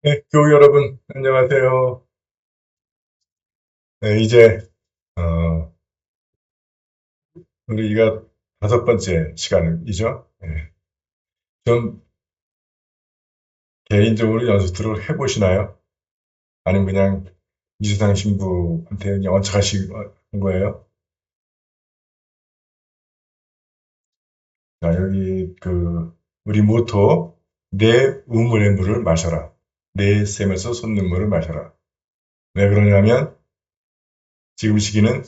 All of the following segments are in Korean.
네, 교우 여러분, 안녕하세요. 네, 이제, 어, 우리가 5번째 시간이죠. 네, 좀 개인적으로 연습들을 해보시나요? 아니면 그냥 이수상 신부한테 그냥 언착하신 거예요? 자, 여기 우리 모토, 내 우물의 물을 마셔라. 내 샘에서 솟는 물을 마셔라. 왜 그러냐면, 지금 시기는,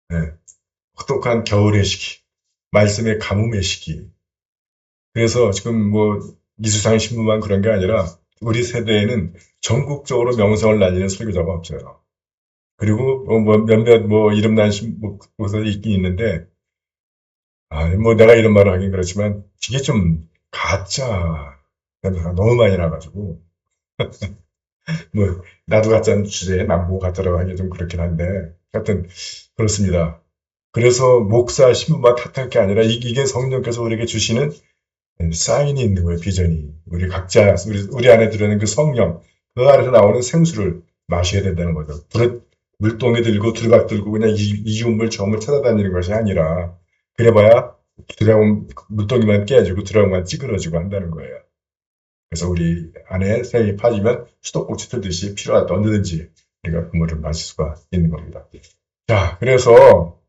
네, 혹독한 겨울의 시기, 말씀의 가뭄의 시기, 그래서 지금 뭐 이수상 신부만 그런 게 아니라 우리 세대에는 전국적으로 명성을 날리는 설교자가 없어요. 그리고 뭐 몇몇 뭐 이름 난 신부도 있긴 있는데 뭐 내가 이런 말을 하긴 그렇지만 이게 좀 가짜 냄새가 너무 많이 나가지고 뭐 나도 가짜는 주제에 남보고 가짜라고 하기 좀 그렇긴 한데 하여튼 그렇습니다. 그래서 목사 신부만 탓할 게 아니라 이게 성령께서 우리에게 주시는 사인이 있는 거예요, 비전이. 우리 각자, 우리 안에 들어있는 그 성령, 그 안에서 나오는 생수를 마셔야 된다는 거죠. 물동에 들고 두루박 들고 그냥 이웃물 저물 찾아다니는 것이 아니라, 그래봐야 물동이만 깨지고 드라움만 찌그러지고 한다는 거예요. 그래서 우리 안에 생이 파지면 수도꼭지 틀듯이 필요할 때 언제든지 우리가 그 물을 마실 수가 있는 겁니다. 자, 그래서,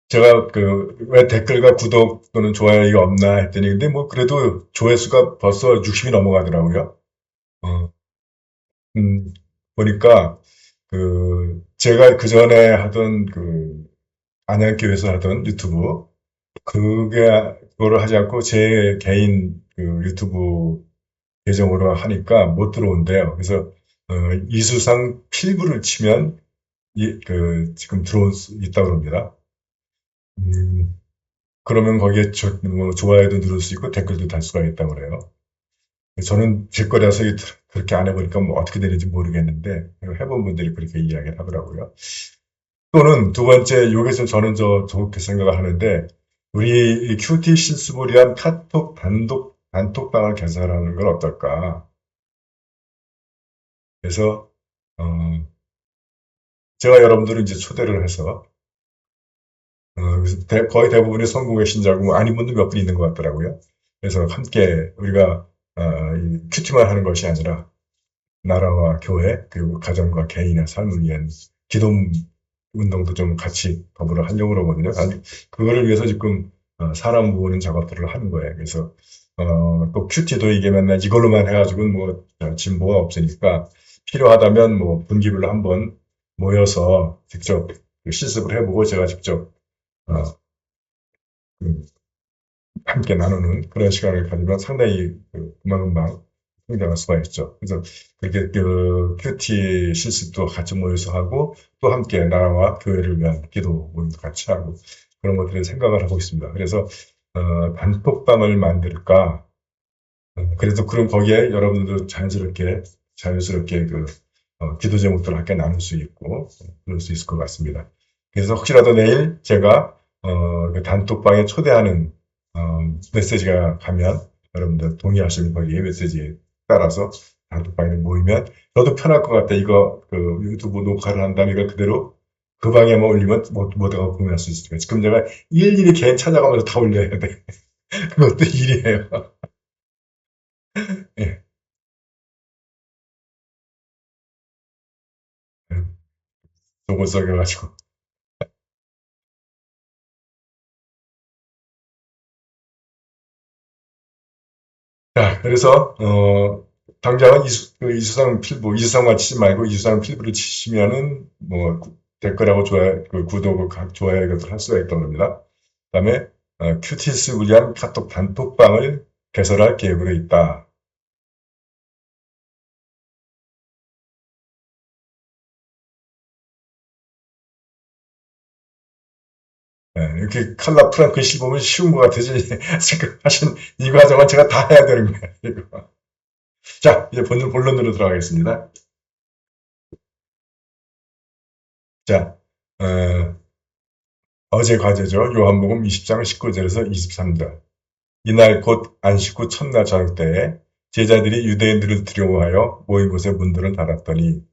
제가 왜 댓글과 구독 또는 좋아요 이거 없나 했더니, 근데 뭐 그래도 조회수가 벌써 60이 넘어가더라고요. 어, 음, 보니까 제가 그 전에 하던 안양교회에서 하던 유튜브, 그거를 하지 않고 제 개인 유튜브 계정으로 하니까 못 들어온대요. 그래서 이수상 필구를 치면 지금 들어올 수 있다고 합니다. 음, 그러면 거기에 뭐 좋아요도 누를 수 있고 댓글도 달 수가 있다고 그래요. 저는 제 거라서 그렇게 안 해보니까 뭐 어떻게 되는지 모르겠는데 해본 분들이 그렇게 이야기를 하더라고요. 또는 두 번째, 요게 저는 좋게 생각을 하는데 우리 이 큐티 실습을 위한 카톡 단톡방을 개설하는 건 어떨까? 그래서 어, 제가 여러분들을 이제 초대를 해서 그래서 거의 대부분이 성공의 신자고 뭐 아닌 분도 몇 분 있는 것 같더라고요. 그래서 함께 우리가 이 큐티만 하는 것이 아니라 나라와 교회 그리고 가정과 개인의 삶을 위한 기도 운동도 좀 같이 더불어 하려고 그러거든요. 아니, 그거를 위해서 지금 사람 모으는 작업들을 하는 거예요. 그래서 또 큐티도 이게 맨날 이걸로만 해가지고는 뭐 진보가 없으니까 필요하다면 뭐 분기별로 한번 모여서 직접 실습을 해보고 제가 직접 어, 그 함께 나누는 그런 시간을 가지면 상당히 금방금방 성장할 수가 있죠. 그래서 그렇게 큐티 실습도 같이 모여서 하고 또 함께 나라와 교회를 위한 기도 모임도 같이 하고 그런 것들을 생각을 하고 있습니다. 그래서 단톡방을 만들까? 그래서 그럼 거기에 여러분들도 자연스럽게 기도 제목들을 함께 나눌 수 있고 그럴 수 있을 것 같습니다. 그래서 혹시라도 내일 제가 그 단톡방에 초대하는 메시지가 가면 여러분들 동의하시면 거기에 메시지에 따라서 단톡방에 모이면 저도 편할 것 같아. 이거 그 유튜브 녹화를 한 다음에 이걸 그대로 그 방에만 올리면 뭐다가 구매할 수 있으니까. 지금 제가 일일이 개인 찾아가면서 다 올려야 돼. 그것도 일이에요. 예. 속을 썩여가지고. 자, 그래서, 당장은 이수상 필부, 이수상만 치지 말고 이수상 필부를 치시면은, 뭐, 댓글하고 좋아요, 그 구독, 좋아요 이것도 할 수가 있던 겁니다. 그 다음에, 큐티스를 위한 카톡 단톡방을 개설할 계획으로 있다. 예, 이렇게 컬러풀한 글씨 보면 쉬운 것 같아서 지금 하신 이 과정은 제가 다 해야 되는 거예요. 이거. 자, 이제 본론으로 들어가겠습니다. 자, 어제 과제죠. 요한복음 20장 19절에서 23절. 이날 곧 안식 후 첫날 저녁 때에 제자들이 유대인들을 두려워하여 모인 곳에 문들을 닫았더니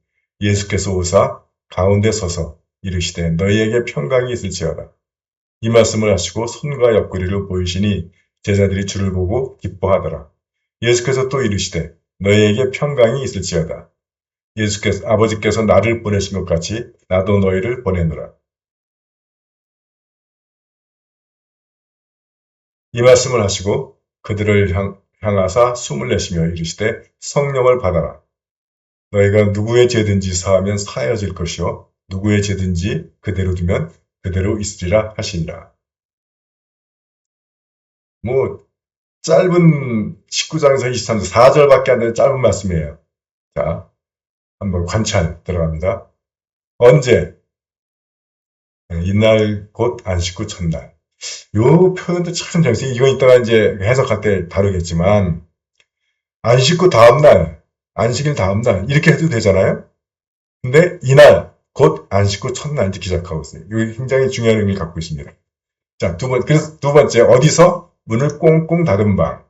예수께서 오사 가운데 서서 이르시되 너희에게 평강이 있을지어다. 이 말씀을 하시고 손과 옆구리를 보이시니 제자들이 주를 보고 기뻐하더라. 예수께서 또 이르시되 너희에게 평강이 있을지어다. 예수께서 아버지께서 나를 보내신 것 같이 나도 너희를 보내노라. 이 말씀을 하시고 그들을 향하사 숨을 내쉬며 이르시되 성령을 받아라. 너희가 누구의 죄든지 사하면 사하여질 것이요 누구의 죄든지 그대로 두면 그대로 있으리라 하시니라. 뭐 짧은 19장에서 23절 4절밖에 안 되는 짧은 말씀이에요. 자, 한번 관찰 들어갑니다. 언제? 이날 곧 안식 후 첫날. 요 표현도 참 재밌어요. 이거 이따가 이제 해석할 때 다루겠지만 안식 후 다음날, 안식일 다음날 이렇게 해도 되잖아요. 근데 이날 곧 안식 후 첫날 이렇게 시작하고 있어요. 이거 굉장히 중요한 의미를 갖고 있습니다. 자, 그래서 두 번째 어디서 문을 꽁꽁 닫은 방.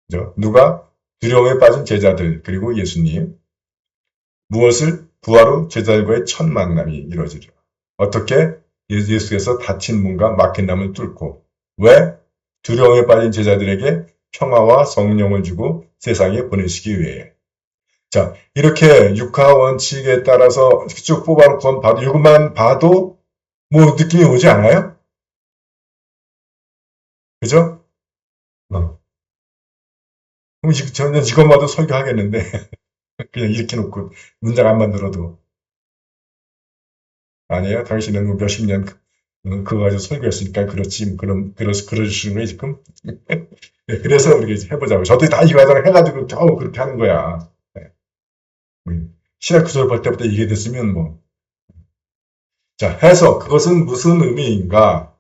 그죠? 누가 두려움에 빠진 제자들 그리고 예수님 무엇을 부활 후 제자들과의 첫 만남이 이루어지죠. 어떻게 예수께서 닫힌 문과 막힌 남을 뚫고 왜 두려움에 빠진 제자들에게 평화와 성령을 주고 세상에 보내시기 위해. 자, 이렇게 육하 원칙에 따라서 쭉 뽑아놓고 봐도 이것만 봐도 뭐 느낌이 오지 않아요? 그죠? 그럼 저는 이것만 봐도 설교하겠는데 그냥 이렇게 놓고 문장 안 만들어도 아니에요. 당신은 뭐 몇십 년 그거 가지고 설교했으니까 그렇지. 그러시는 거예요, 지금? 네, 그래서 우리가 이제 해보자고. 저도 다 이 과정을 해가지고 겨우 그렇게 하는 거야. 네. 신학 수업할 때부터 이게 됐으면 뭐. 자, 해서 그것은 무슨 의미인가?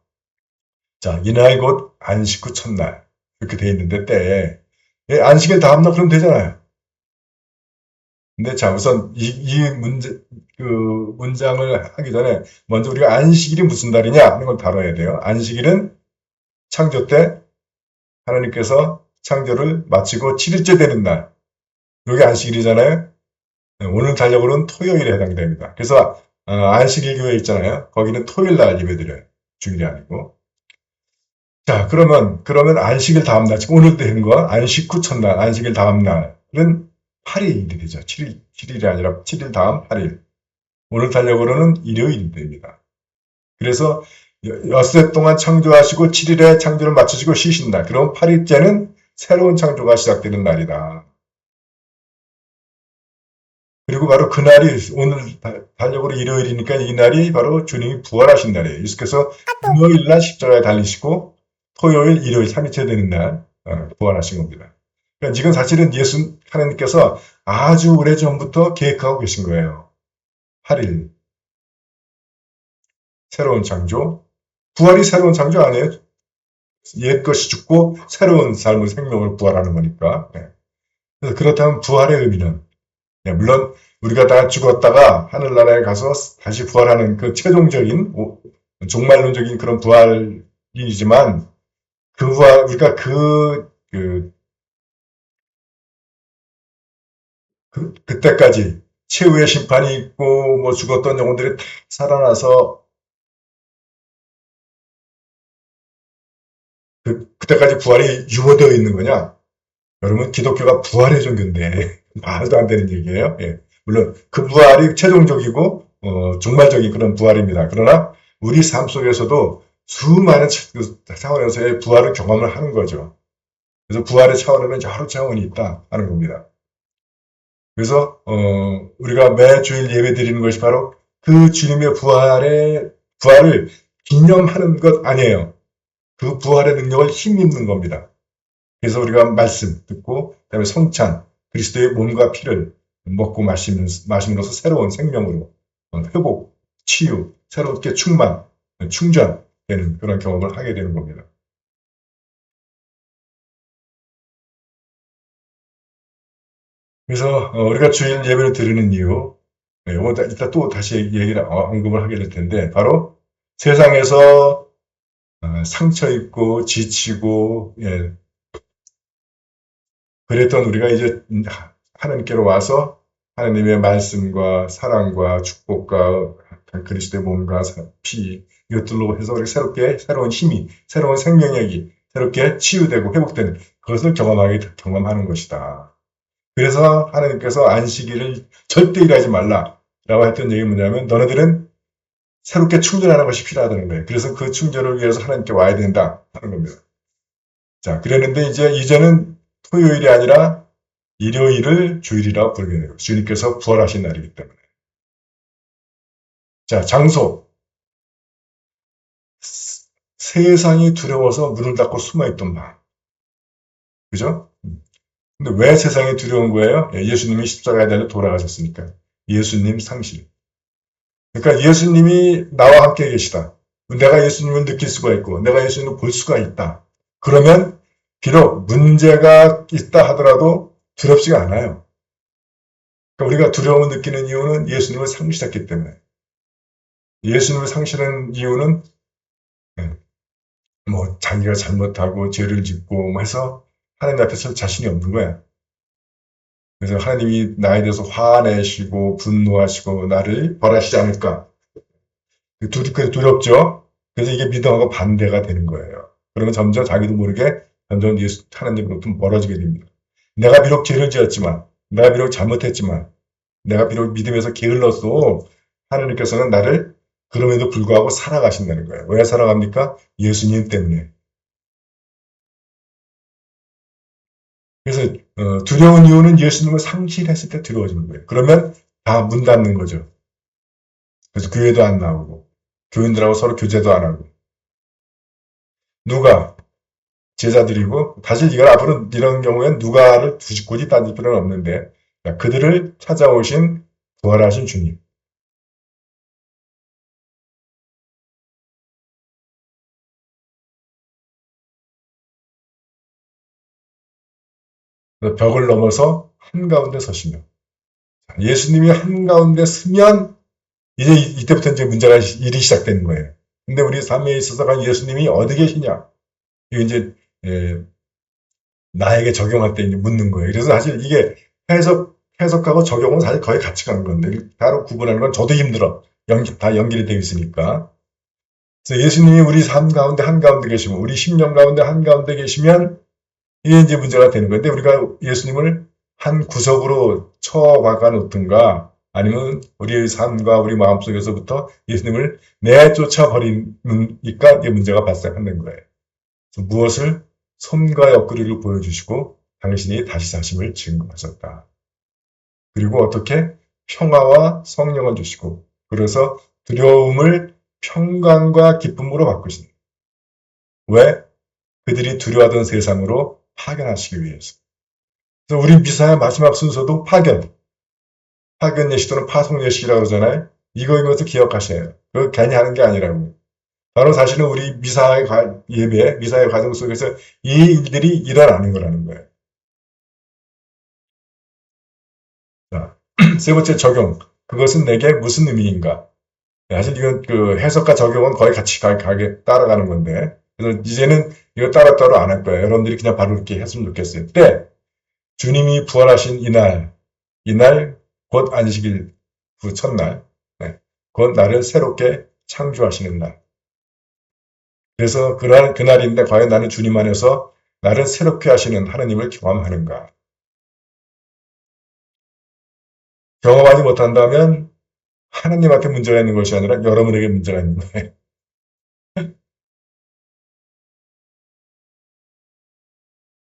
자, 이날 곧 안식 후 첫날. 이렇게 돼 있는데 때에. 예, 안식일 다음날 그러면 되잖아요. 근데 자, 우선 그 문장을 하기 전에 먼저 우리가 안식일이 무슨 달이냐 하는 걸 다뤄야 돼요. 안식일은 창조 때 하나님께서 창조를 마치고 7일째 되는 날. 이게 안식일이잖아요. 네, 오늘 달력으로는 토요일에 해당이 됩니다. 그래서 안식일 교회 있잖아요. 거기는 토요일 날 예배드려요. 주일이 아니고. 자, 그러면 안식일 다음 날, 지금 오늘 되는 거, 안식 후 첫날, 안식일 다음 날은 8일이 되죠. 7일이 아니라 7일 다음 8일. 오늘 달력으로는 일요일이 됩니다. 그래서 엿새 동안 창조하시고 7일에 창조를 마치시고 쉬신 날. 그럼 8일째는 새로운 창조가 시작되는 날이다. 그리고 바로 그날이 오늘 달력으로 일요일이니까 이 날이 바로 주님이 부활하신 날이에요. 예수께서 금요일 날 십자가에 달리시고 토요일, 일요일 3일째 되는 날 부활하신 겁니다. 그러니까 지금 사실은 예수 하나님께서 아주 오래전부터 계획하고 계신 거예요. 8일 새로운 창조. 부활이 새로운 창조 아니에요? 옛 것이 죽고 새로운 삶의 생명을 부활하는 거니까. 네. 그래서 그렇다면 부활의 의미는 물론 우리가 다 죽었다가 하늘나라에 가서 다시 부활하는 그 최종적인 종말론적인 그런 부활이지만 그 부활 우리가 그 그때까지 최후의 심판이 있고 뭐 죽었던 영혼들이 다 살아나서 그때까지 부활이 유보되어 있는 거냐? 여러분 기독교가 부활의 종교인데 말도 안 되는 얘기예요. 예. 물론 그 부활이 최종적이고 종말적인 그런 부활입니다. 그러나 우리 삶 속에서도 수많은 차원에서의 부활을 경험을 하는 거죠. 그래서 부활의 차원에는 여러 차원이 있다 하는 겁니다. 그래서 우리가 매 주일 예배 드리는 것이 바로 그 주님의 부활을 기념하는 것 아니에요. 그 부활의 능력을 힘입는 겁니다. 그래서 우리가 말씀 듣고 그다음에 성찬 그리스도의 몸과 피를 먹고 마심으로써 새로운 생명으로 회복, 치유, 새롭게 충전되는 그런 경험을 하게 되는 겁니다. 그래서 우리가 주일 예배를 드리는 이유, 이거 이따 또 다시 얘기를 언급을 하게 될 텐데 바로 세상에서 상처 입고 지치고 그랬던 우리가 이제 하나님께로 와서 하나님의 말씀과 사랑과 축복과 그리스도의 몸과 피 이것들로 해서 우리 새롭게 새로운 힘이 새로운 생명력이 새롭게 치유되고 회복되는 그것을 경험하는 것이다. 그래서 하나님께서 안식일을 절대 일하지 말라라고 했던 얘기 뭐냐면 너네들은 새롭게 충전하는 것이 필요하다는 거예요. 그래서 그 충전을 위해서 하나님께 와야 된다 하는 겁니다. 자, 그랬는데 이제는 토요일이 아니라 일요일을 주일이라고 부르게 돼요. 주님께서 부활하신 날이기 때문에. 자, 장소. 세상이 두려워서 문을 닫고 숨어있던 밤. 그죠? 근데 왜 세상이 두려운 거예요? 예수님이 십자가에 달려 돌아가셨으니까. 예수님 상실. 그러니까 예수님이 나와 함께 계시다. 내가 예수님을 느낄 수가 있고, 내가 예수님을 볼 수가 있다. 그러면 비록 문제가 있다 하더라도 두렵지가 않아요. 그러니까 우리가 두려움을 느끼는 이유는 예수님을 상실했기 때문에. 예수님을 상실한 이유는 뭐 자기가 잘못하고 죄를 짓고 해서 하나님 앞에서 자신이 없는 거야. 그래서 하나님이 나에 대해서 화내시고 분노하시고 나를 벌하시지 않을까. 두렵죠. 그래서 이게 믿음하고 반대가 되는 거예요. 그러면 점점 자기도 모르게 점점 하나님으로부터 멀어지게 됩니다. 내가 비록 죄를 지었지만, 내가 비록 잘못했지만, 내가 비록 믿음에서 게을렀어. 하나님께서는 나를 그럼에도 불구하고 살아가신다는 거예요. 왜 살아갑니까? 예수님 때문에. 그래서 두려운 이유는 예수님을 상실했을 때 두려워지는 거예요. 그러면 다 문 닫는 거죠. 그래서 교회도 안 나오고 교인들하고 서로 교제도 안 하고 누가 제자들이고 사실 이걸 앞으로 이런 경우엔 누가를 굳이 따질 필요는 없는데 그들을 찾아오신 부활하신 주님. 벽을 넘어서 한가운데 서시며 예수님이 한가운데 서면 이제 이때부터 이제 문제가 일이 시작되는 거예요. 근데 우리 삶에 있어서가 예수님이 어디 계시냐? 이거 이제 나에게 적용할 때 이제 묻는 거예요. 그래서 사실 이게 해석하고 적용은 사실 거의 같이 가는 건데 따로 구분하는 건 저도 힘들어. 다 연결이 되어 있으니까. 그래서 예수님이 우리 삶 가운데 한가운데 계시고 우리 심령 가운데 한가운데 계시면 이게 이제 문제가 되는 건데 우리가 예수님을 한 구석으로 처박아 놓든가 아니면 우리의 삶과 우리 마음속에서부터 예수님을 내쫓아 버리니까 이게 문제가 발생한다는 거예요. 그래서 무엇을 손과 옆구리를 보여주시고 당신이 다시 사심을 증거하셨다. 그리고 어떻게 평화와 성령을 주시고 그래서 두려움을 평강과 기쁨으로 바꾸신 왜? 그들이 두려워하던 세상으로 파견하시기 위해서. 그래서 우리 미사의 마지막 순서도 파견 예식 또는 파송 예식이라고 그러잖아요. 이것을 기억하셔야 해요. 그거 괜히 하는 게 아니라고. 바로 사실은 우리 미사의 예배, 미사의 과정 속에서 이 일들이 일어나는 거라는 거예요. 자, 세 번째 적용. 그것은 내게 무슨 의미인가? 사실 이건 그 해석과 적용은 거의 같이 가게 따라가는 건데. 그래서 이제는 이거 따로 안 할 거예요. 여러분들이 그냥 바로 이렇게 했으면 좋겠어요. 때, 주님이 부활하신 이날, 이날 곧 안식일 후 첫날, 네, 곧 나를 새롭게 창조하시는 날. 그래서 그날인데 과연 나는 주님 안에서 나를 새롭게 하시는 하나님을 경험하는가? 경험하지 못한다면 하나님한테 문제가 있는 것이 아니라 여러분에게 문제가 있는 거예요.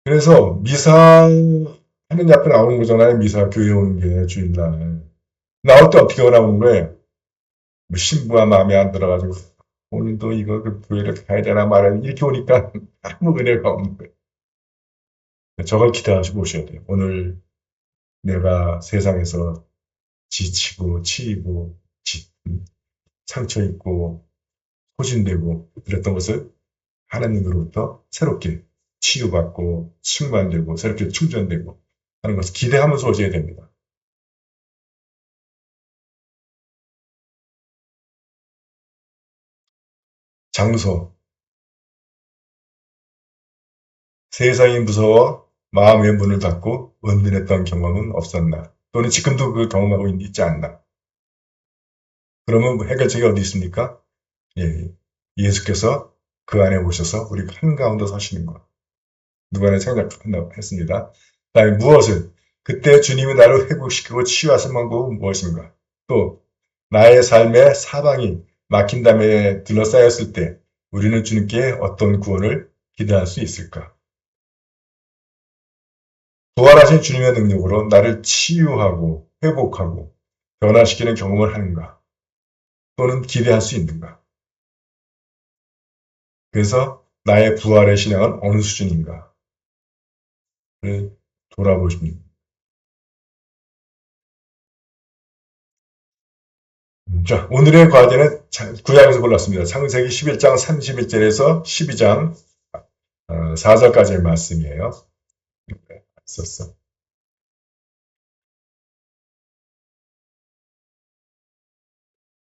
그래서 미사 하느님 앞에 나오는 거잖아요. 미사 교회 오는 게 주일날. 나올 때 어떻게 나오는 거예요? 뭐 신부가 마음에 안 들어가지고 오늘도 이거 그 교회를 가야 되나 말아야 되나 이렇게 오니까 아무 은혜가 없는 거예요. 저걸 기대하시고 오셔야 돼요. 오늘 내가 세상에서 지치고 치이고 상처 입고 소진되고 그랬던 것을 하나님으로부터 새롭게 치유받고 충만되고 새롭게 충전되고 하는 것을 기대하면서 오셔야 됩니다. 장소, 세상이 무서워 마음의 문을 닫고 은둔했던 경험은 없었나? 또는 지금도 그 경험하고 있지 않나? 그러면 뭐 해결책이 어디 있습니까? 예, 예수께서 그 안에 오셔서 우리 한가운데 서시는 것. 누가 생각한다고 했습니다. 다음에 무엇을? 그때 주님이 나를 회복시키고 치유하신 방법은 무엇인가? 또 나의 삶의 사방이 막힌 담에 둘러싸였을 때 우리는 주님께 어떤 구원을 기대할 수 있을까? 부활하신 주님의 능력으로 나를 치유하고 회복하고 변화시키는 경험을 하는가? 또는 기대할 수 있는가? 그래서 나의 부활의 신앙은 어느 수준인가? 를 돌아보십니다. 자, 오늘의 과제는 구약에서 골랐습니다. 창세기 11장 31절에서 12장 4절까지의 말씀이에요. 썼어.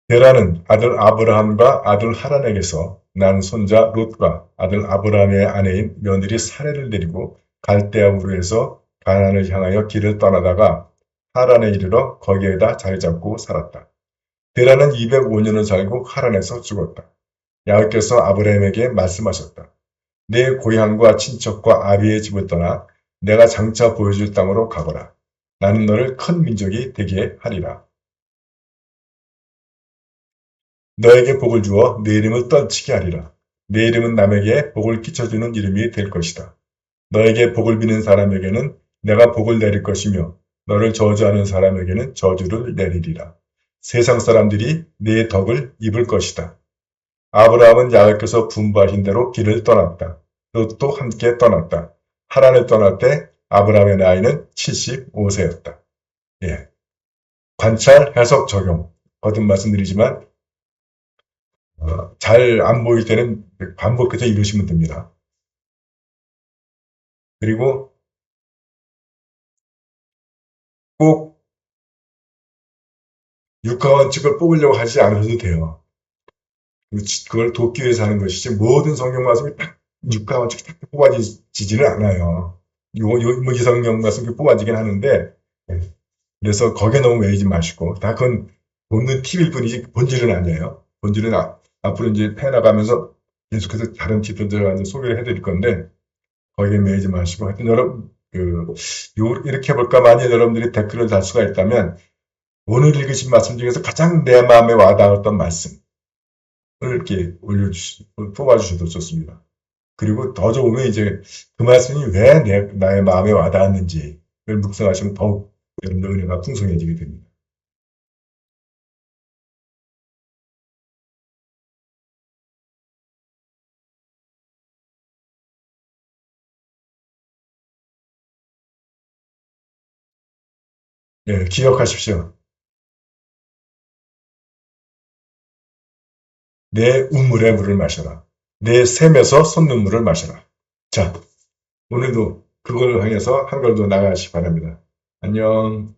데라는 아들 아브라함과 아들 하란에게서 난 손자 롯과 아들 아브라함의 아내인 며느리 사레를 데리고 갈대아 우르에서 가나안을 향하여 길을 떠나다가 하란에 이르러 거기에다 자리 잡고 살았다. 데라는 205년을 살고 하란에서 죽었다. 야훼께서 아브라함에게 말씀하셨다. 내 고향과 친척과 아비의 집을 떠나 내가 장차 보여줄 땅으로 가거라. 나는 너를 큰 민족이 되게 하리라. 너에게 복을 주어 내 이름을 떨치게 하리라. 내 이름은 남에게 복을 끼쳐주는 이름이 될 것이다. 너에게 복을 비는 사람에게는 내가 복을 내릴 것이며 너를 저주하는 사람에게는 저주를 내리리라. 세상 사람들이 내 덕을 입을 것이다. 아브라함은 야훼께서 분부하신 대로 길을 떠났다. 롯도 함께 떠났다. 하란을 떠날 때 아브라함의 나이는 75세였다. 예. 관찰, 해석, 적용. 거듭 말씀드리지만 잘 안 보일 때는 반복해서 이루시면 됩니다. 그리고 꼭 육하원칙을 뽑으려고 하지 않아도 돼요. 그걸 돕기 위해서 하는 것이지 모든 성경 말씀이 딱 육하원칙 딱 뽑아지지는 않아요. 뭐 이 성경 말씀이 뽑아지긴 하는데 그래서 거기에 너무 매이지 마시고 다 그건 돕는 팁일 뿐이지 본질은 아니에요. 본질은 앞으로 이제 해나가면서 계속해서 다른 팁들을 소개를 해드릴 건데 거기에 매이지 마시고 하여튼 여러분 이렇게 해볼까 만약 여러분들이 댓글을 달 수가 있다면 오늘 읽으신 말씀 중에서 가장 내 마음에 와닿았던 말씀을 이렇게 뽑아주셔도 좋습니다. 그리고 더 좋으면 이제 그 말씀이 왜 나의 마음에 와닿았는지를 묵상하시면 더욱 여러분들 은혜가 풍성해지게 됩니다. 예, 기억하십시오. 내 우물의 물을 마셔라. 내 샘에서 솟는물을 마셔라. 자, 오늘도 그걸 향해서 한 걸음 더 나가시기 바랍니다. 안녕.